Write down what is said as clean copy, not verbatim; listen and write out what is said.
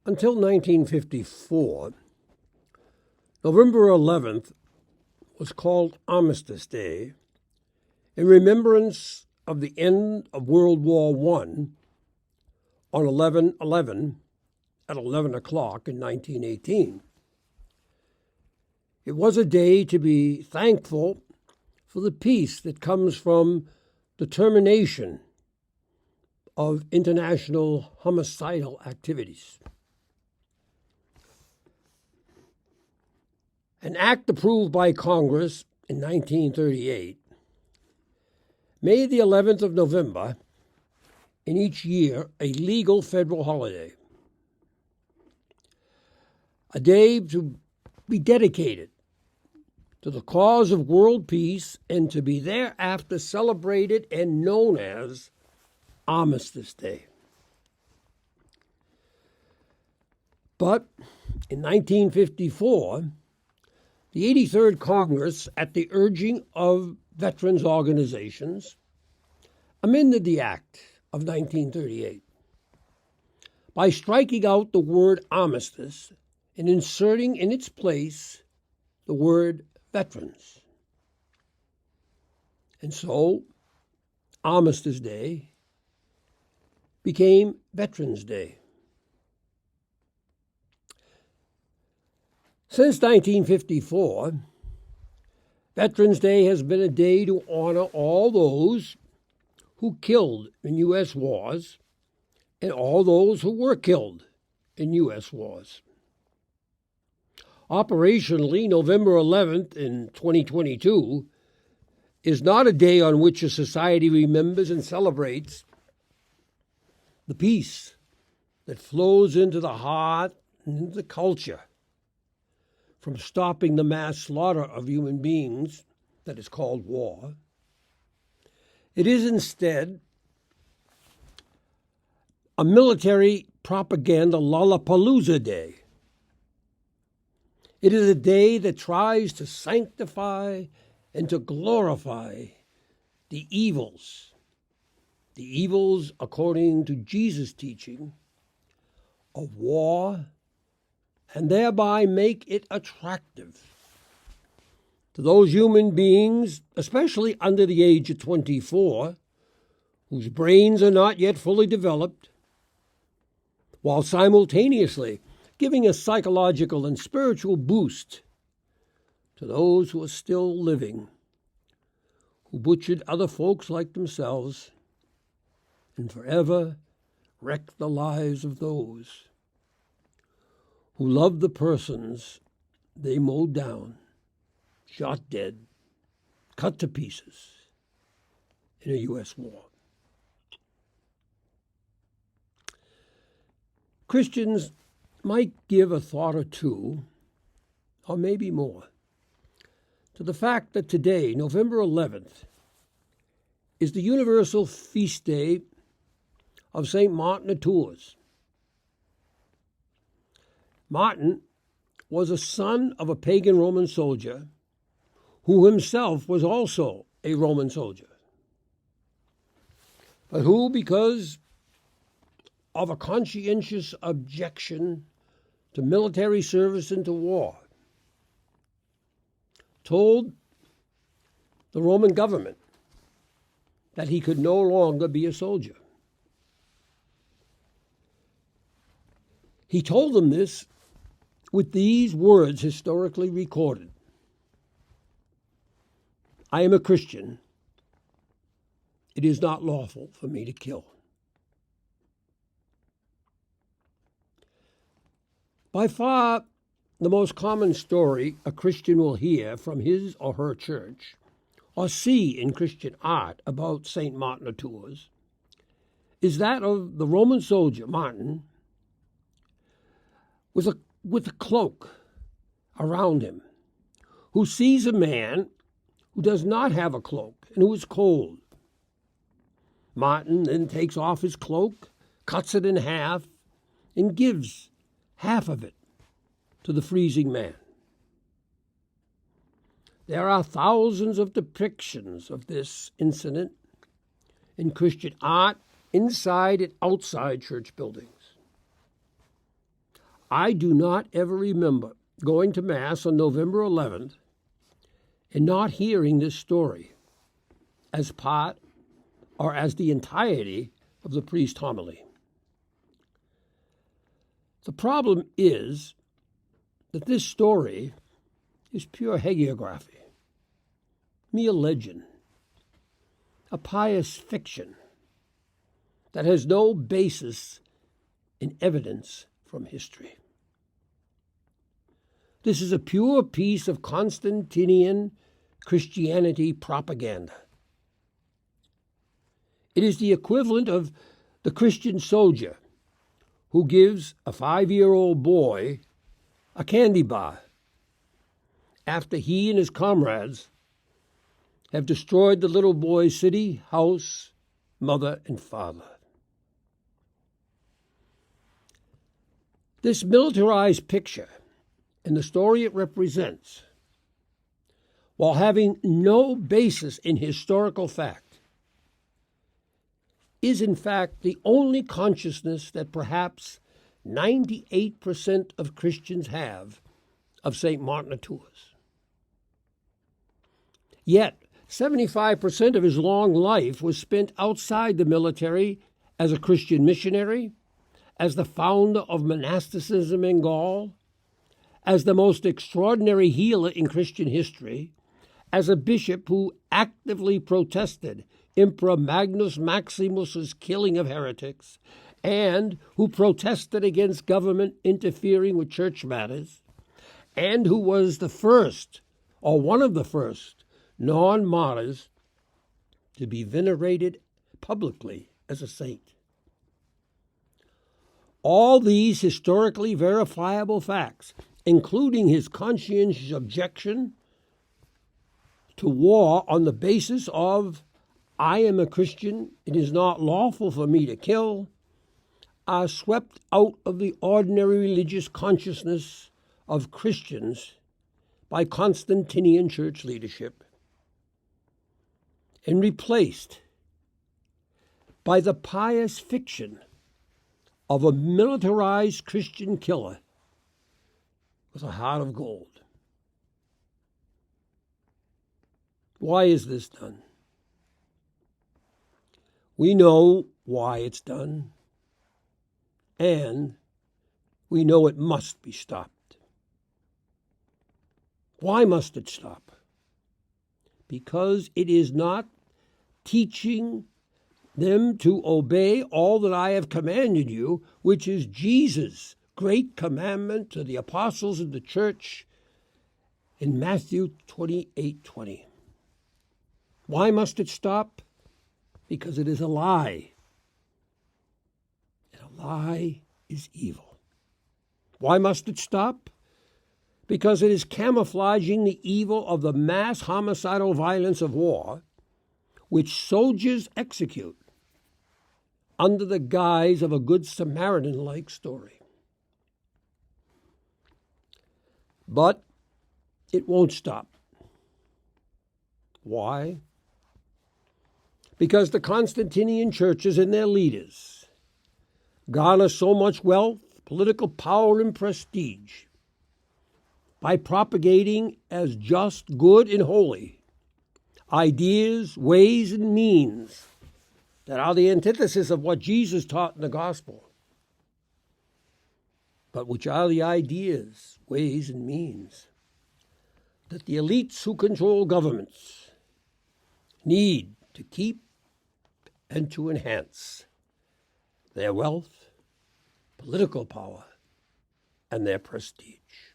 Until 1954, November 11th was called Armistice Day in remembrance of the end of World War I on 11/11 at 11 o'clock in 1918. It was a day to be thankful for the peace that comes from the termination of international homicidal activities. An act approved by Congress in 1938 made the 11th of November in each year a legal federal holiday, a day to be dedicated to the cause of world peace and to be thereafter celebrated and known as Armistice Day. But in 1954, the 83rd Congress, at the urging of veterans organizations, amended the Act of 1938 by striking out the word armistice and inserting in its place the word veterans. And so, Armistice Day became Veterans Day. Since 1954, Veterans Day has been a day to honor all those who killed in U.S. wars and all those who were killed in U.S. wars. Operationally, November 11th in 2022 is not a day on which a society remembers and celebrates the peace that flows into the heart and into the culture from stopping the mass slaughter of human beings that is called war. It is instead a military propaganda Lollapalooza Day. It is a day that tries to sanctify and to glorify the evils according to Jesus' teaching of war, and thereby make it attractive to those human beings, especially under the age of 24, whose brains are not yet fully developed, while simultaneously giving a psychological and spiritual boost to those who are still living, who butchered other folks like themselves, and forever wrecked the lives of those who loved the persons they mowed down, shot dead, cut to pieces in a U.S. war. Christians might give a thought or two, or maybe more, to the fact that today, November 11th, is the universal feast day of St. Martin of Tours. Martin was a son of a pagan Roman soldier who himself was also a Roman soldier, but who, because of a conscientious objection to military service into war, told the Roman government that he could no longer be a soldier. He told them this with these words historically recorded: "I am a Christian. It is not lawful for me to kill." By far, the most common story a Christian will hear from his or her church or see in Christian art about St. Martin of Tours is that of the Roman soldier, Martin, with a cloak around him, who sees a man who does not have a cloak and who is cold. Martin then takes off his cloak, cuts it in half, and gives half of it to the freezing man. There are thousands of depictions of this incident in Christian art inside and outside church buildings. I do not ever remember going to Mass on November 11th and not hearing this story as part or as the entirety of the priest's homily. The problem is that this story is pure hagiography, mere legend, a pious fiction that has no basis in evidence from history. This is a pure piece of Constantinian Christianity propaganda. It is the equivalent of the Christian soldier who gives a 5-year-old boy a candy bar after he and his comrades have destroyed the little boy's city, house, mother, and father. This militarized picture and the story it represents, while having no basis in historical fact, is in fact the only consciousness that perhaps 98% of Christians have of St. Martin of Tours. Yet, 75% of his long life was spent outside the military as a Christian missionary, as the founder of monasticism in Gaul, as the most extraordinary healer in Christian history, as a bishop who actively protested Emperor Magnus Maximus's killing of heretics, and who protested against government interfering with church matters, and who was the first, or one of the first, non-martyrs to be venerated publicly as a saint. All these historically verifiable facts, including his conscientious objection to war on the basis of "I am a Christian, it is not lawful for me to kill," are swept out of the ordinary religious consciousness of Christians by Constantinian church leadership and replaced by the pious fiction of a militarized Christian killer with a heart of gold. Why is this done? We know why it's done, and we know it must be stopped. Why must it stop? Because it is not teaching them to obey all that I have commanded you, which is Jesus' great commandment to the apostles of the church in Matthew 28:20. Why must it stop? Because it is a lie. And a lie is evil. Why must it stop? Because it is camouflaging the evil of the mass homicidal violence of war, which soldiers execute under the guise of a Good Samaritan-like story. But it won't stop. Why? Because the Constantinian churches and their leaders garner so much wealth, political power, and prestige by propagating as just, good, and holy ideas, ways, and means that are the antithesis of what Jesus taught in the gospel, but which are the ideas, ways, and means that the elites who control governments need to keep and to enhance their wealth, political power, and their prestige.